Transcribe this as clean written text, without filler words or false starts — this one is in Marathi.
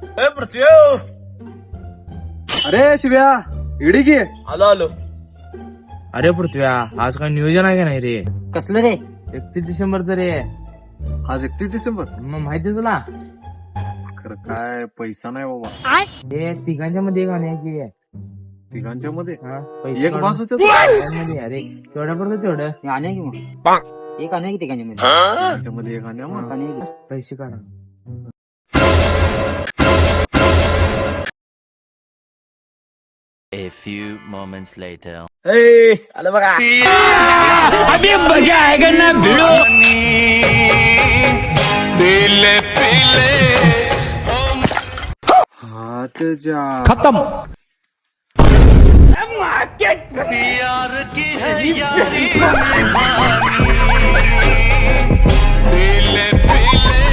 पृथ्वी अरे शिव्या इडी की आलो आलो. अरे पृथ्व्या, आज काय नियोजन आहे का नाही रे? कसलं रे? 31 डिसेंबरचं रे. आज 31 डिसेंबर. मग माहिती तुला खरं काय पैसा नाही बाबा. हे तिघांच्या मध्ये गाणे आहे की. तिघांच्या मध्ये हा, पैसे एक भास होते काढून अरे तेवढं पडतं तेवढं. आणूया की मग एक आणूया की तिघांच्या मध्ये. मध्ये एक आणि मग आणूया की. पैसे काढा. A few moments later. आलं बघा. हात जा प्यार की है यारी दिल पीले